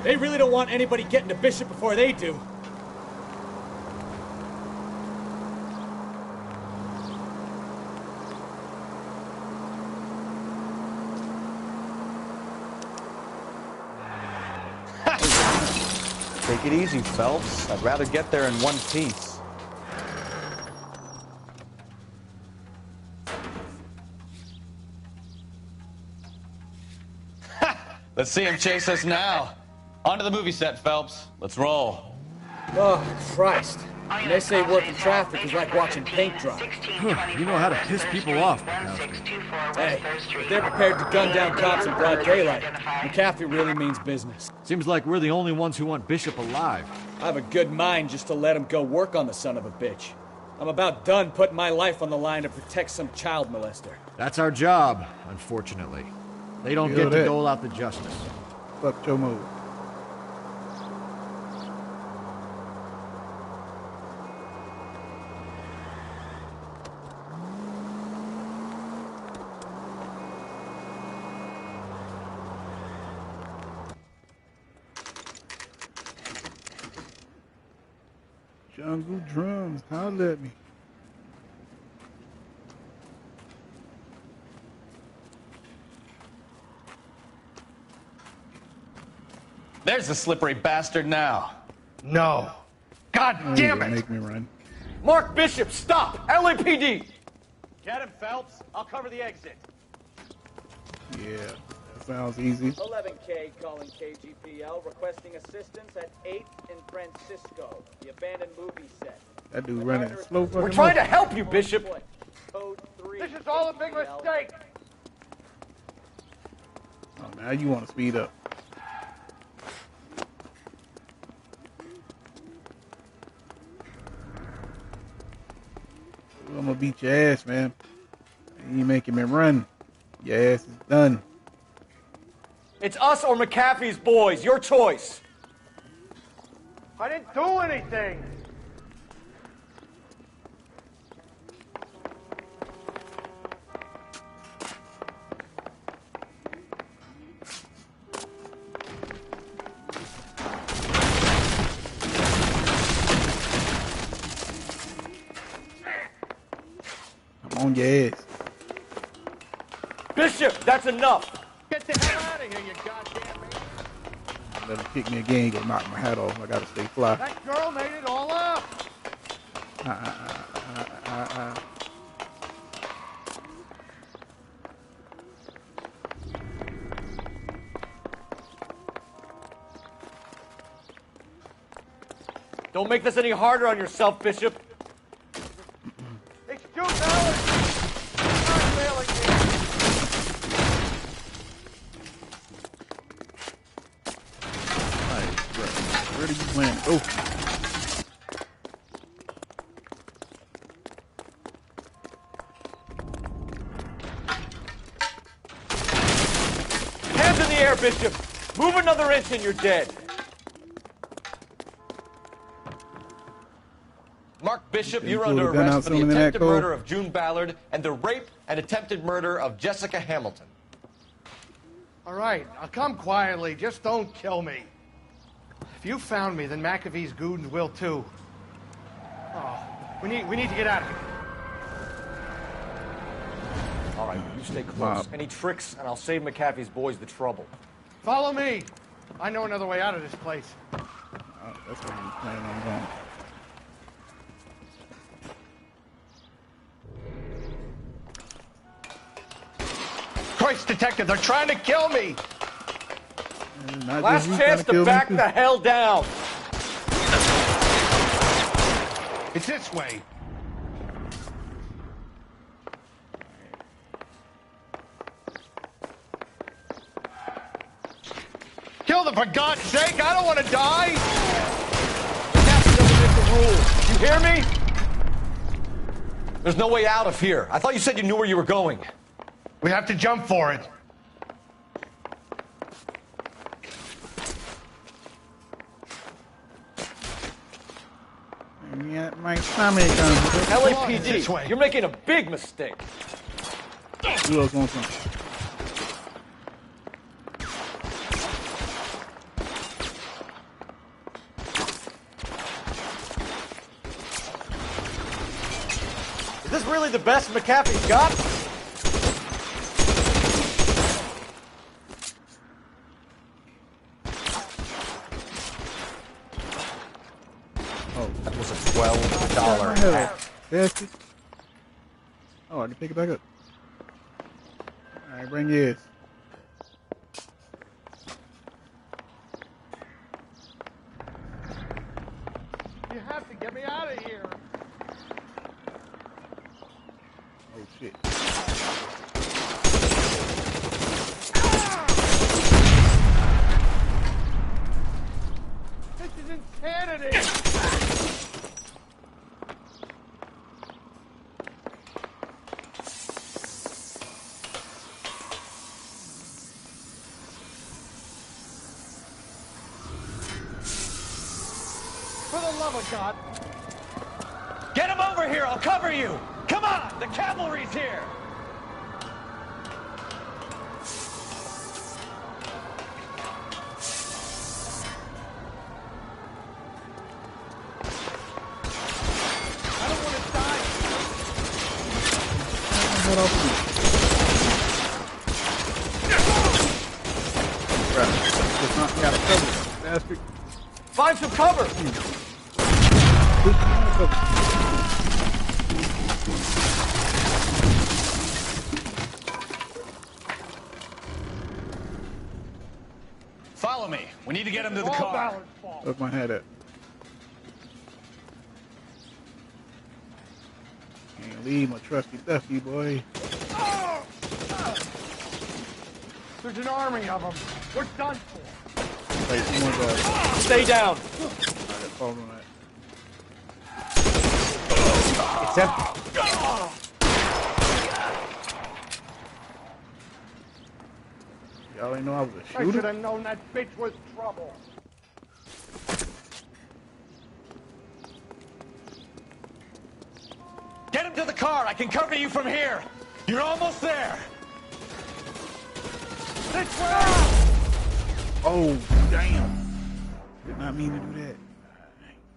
They really don't want anybody getting to Bishop before they do. Take it easy, Phelps. I'd rather get there in one piece. Let's see him chase us now. Onto the movie set, Phelps. Let's roll. Oh, Christ. And they say working traffic is like watching paint dry. You know how to piss people off, Hey, if they're prepared to gun down cops in broad daylight, McAfee really means business. Seems like we're the only ones who want Bishop alive. I have a good mind just to let him go work on the son of a bitch. I'm about done putting my life on the line to protect some child molester. That's our job, unfortunately. They don't get to dole out the justice. Fuck your move. Jungle drums, holla at me. There's the slippery bastard now. No. God damn it! Make me run. Mark Bishop, stop! LAPD! Get him, Phelps. I'll cover the exit. Yeah, that sounds easy. 11K calling KGPL, requesting assistance at 8th and Francisco, the abandoned movie set. That dude running slow fucking. We're trying to help you, Bishop. Code 3. This is all a big mistake. Oh, now you want to speed up. I'm gonna beat your ass, man. You making me run. Your ass is done. It's us or McAfee's boys. Your choice. I didn't do anything. your ass. Bishop, that's enough. Get the hell out of here, you goddamn man. Let him kick me again, go knock my hat off. I gotta stay fly. That girl made it all up. Don't make this any harder on yourself, Bishop. It's June Ballard. Not failing me. Alright, bro. Where do you land? Oh. Hands in the air, Bishop. Move another inch and you're dead. Mark Bishop, you're under arrest for the attempted murder of June Ballard and the rape and attempted murder of Jessica Hamilton. All right, I'll come quietly. Just don't kill me. If you found me, then McAfee's goons will too. Oh, we need to get out of here. All right, you stay close. Any tricks, and I'll save McAfee's boys the trouble. Follow me. I know another way out of this place. That's what he's planning on going. Christ, detective, they're trying to kill me. Last chance to back the hell down. It's this way. Kill them, for God's sake! I don't want to die! The captain doesn't make the rules. You hear me? There's no way out of here. I thought you said you knew where you were going. We have to jump for it. Yeah, my stomach. LAPD, you're making a big mistake. Who else wants some? Is this really the best McAfee's got? Oh, that was a $12 hat. Bastard. Oh, I can pick it back up. Alright, bring yours. You have to get me out of here. Oh, shit. This is insanity. For the love of God. Get him over here! I'll cover you! Come on! The cavalry's here! I don't want to die. Head off me. Right. Just not got a cover, bastard. Find some cover! Follow me. We need to get him to the car. Look my head at. Can't leave my trusty Duffy, boy. There's an army of them. We're done for. Wait, someone's Stay down. It's empty. Y'all ain't know I was a I shooter? should have known that bitch was trouble. Get him to the car. I can cover you from here. You're almost there. This way! Oh, damn. Did not mean to do that.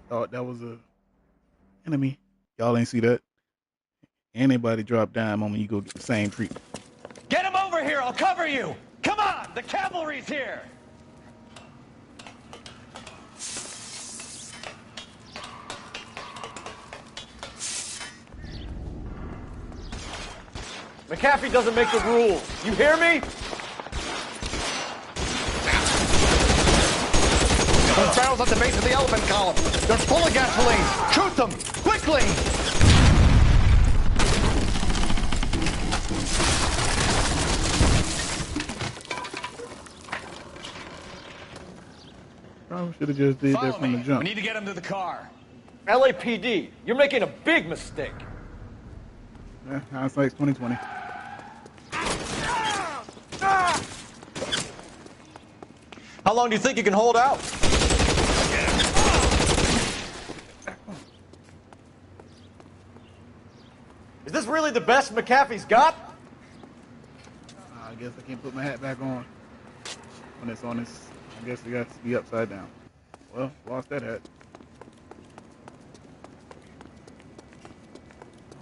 Thought that was a enemy. Y'all ain't see that. Anybody drop dime on me, you go get the same treatment. Get him over here! I'll cover you! Come on! The cavalry's here! McAfee doesn't make the rules. You hear me? Those barrels at the base of the elephant column. They're full of gasoline. Shoot them! Quickly! Probably should have just did that from the jump. We need to get him to the car. LAPD, you're making a big mistake. Yeah, hindsight's 2020. How long do you think you can hold out? Is this really the best McAfee's got? I guess I can't put my hat back on when it's on this. I guess it got to be upside down. Well, lost that hat.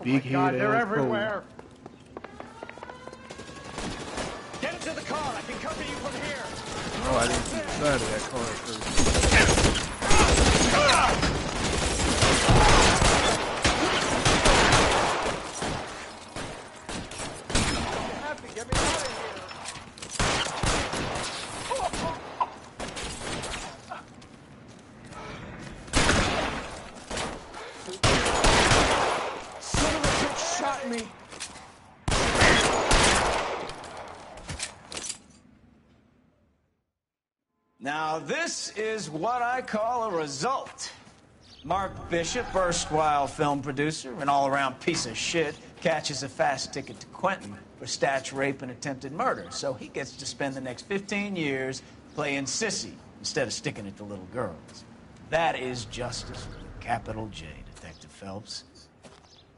Big head. God, they're everywhere. Get him to the car! I can cover you from here! Oh, I didn't see the side of that car at first. Get me out of here! Son of a bitch shot me! Now, this is what I call a result. Mark Bishop, erstwhile film producer and all-around piece of shit, catches a fast ticket to Quentin for statch rape and attempted murder, so he gets to spend the next 15 years playing sissy instead of sticking it to little girls. That is justice with a capital J, Detective Phelps.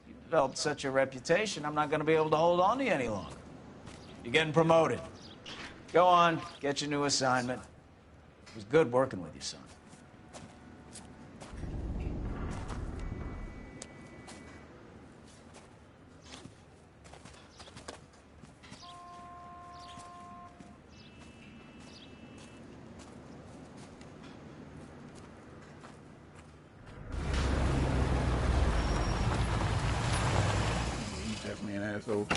You've developed such a reputation, I'm not going to be able to hold on to you any longer. You're getting promoted. Go on, get your new assignment. It was good working with you, son. He's definitely an asshole.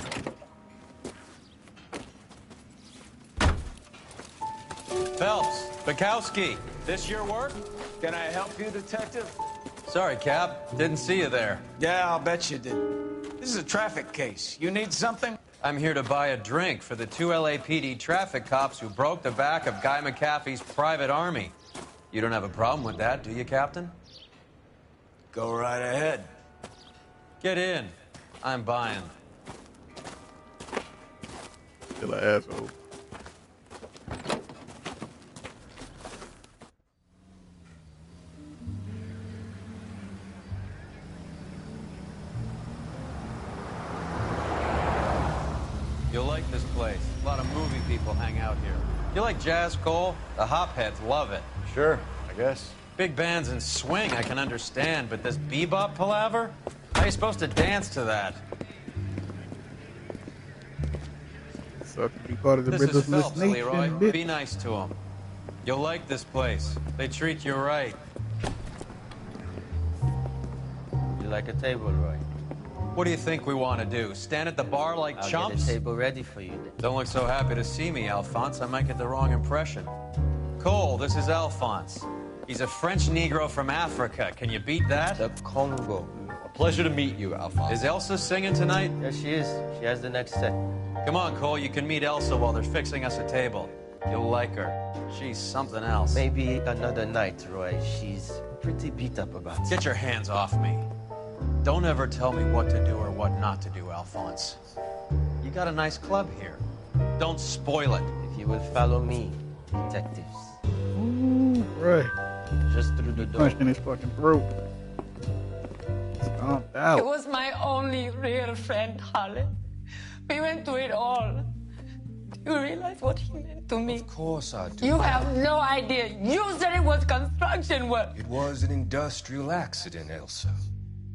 Phelps, Bukowski. This your work? Can I help you, Detective? Sorry, Cap. Didn't see you there. Yeah, I'll bet you did. This is a traffic case. You need something? I'm here to buy a drink for the 2 LAPD traffic cops who broke the back of Guy McAfee's private army. You don't have a problem with that, do you, Captain? Go right ahead. Get in. I'm buying. Still an asshole. You'll like this place. A lot of movie people hang out here. You like jazz, Cole? The hopheads love it. Sure, I guess. Big bands and swing I can understand, but this bebop palaver? How are you supposed to dance to that? Suck to be part of the This is Rhythmless Phelps, Nation, Leroy. bitch. Be nice to him. You'll like this place. They treat you right. You like a table, Roy? What do you think we want to do? Stand at the bar like I'll chumps? get a table ready for you then. Don't look so happy to see me, Alphonse. I might get the wrong impression. Cole, this is Alphonse. He's a French Negro from Africa. Can you beat that? The Congo. A pleasure to meet you, Alphonse. Is Elsa singing tonight? Yes, she is. She has the next set. Come on, Cole. You can meet Elsa while they're fixing us a table. You'll like her. She's something else. Maybe another night, Roy. She's pretty beat up about it. Get your hands off me. Don't ever tell me what to do or what not to do, Alphonse. You got a nice club here. Don't spoil it. If you will follow me, detectives. Ooh, right. Just through the door. Punched in his fucking throat. Stomped out. He was my only real friend, Harley. We went through it all. Do you realize what he meant to me? Of course I do. You have no idea. You said it was construction work. It was an industrial accident, Elsa.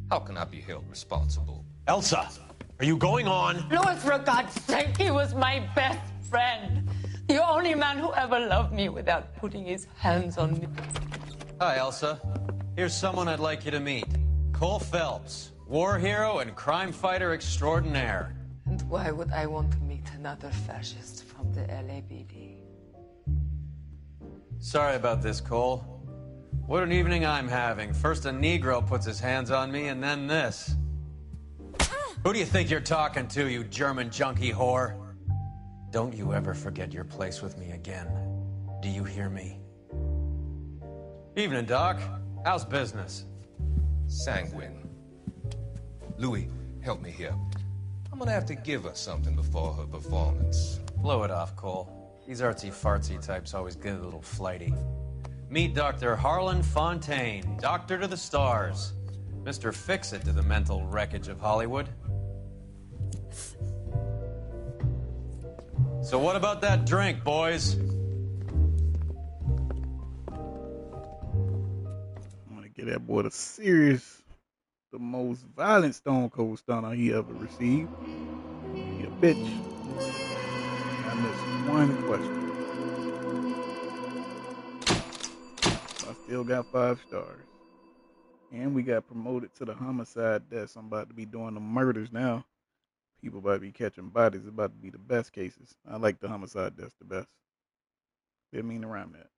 How can I be held responsible? Elsa! Are you going on? Louis, for God's sake, he was my best friend. The only man who ever loved me without putting his hands on me. Hi, Elsa. Here's someone I'd like you to meet. Cole Phelps, war hero and crime fighter extraordinaire. And why would I want to meet another fascist from the LAPD? Sorry about this, Cole. What an evening I'm having. First a Negro puts his hands on me, and then this. Who do you think you're talking to, you German junkie whore? Don't you ever forget your place with me again. Do you hear me? Evening, Doc. How's business? Sanguine. Louis, help me here. I'm gonna have to give her something before her performance. Blow it off, Cole. These artsy-fartsy types always get a little flighty. Meet Dr. Harlan Fontaine, doctor to the stars. Mr. Fix-It to the mental wreckage of Hollywood. So what about that drink, boys? I'm gonna get that boy the most violent Stone Cold Stunner he ever received. You bitch. I missed one question. I still got 5 stars. And we got promoted to the homicide desk. I'm about to be doing the murders now. People about to be catching bodies. It's about to be the best cases. I like the homicide desk the best. Didn't mean to rhyme that.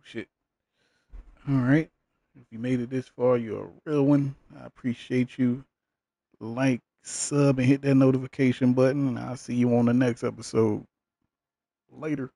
Shit. All right. If you made it this far, you're a real one. I appreciate you. Like, sub, and hit that notification button, and I'll see you on the next episode. Later.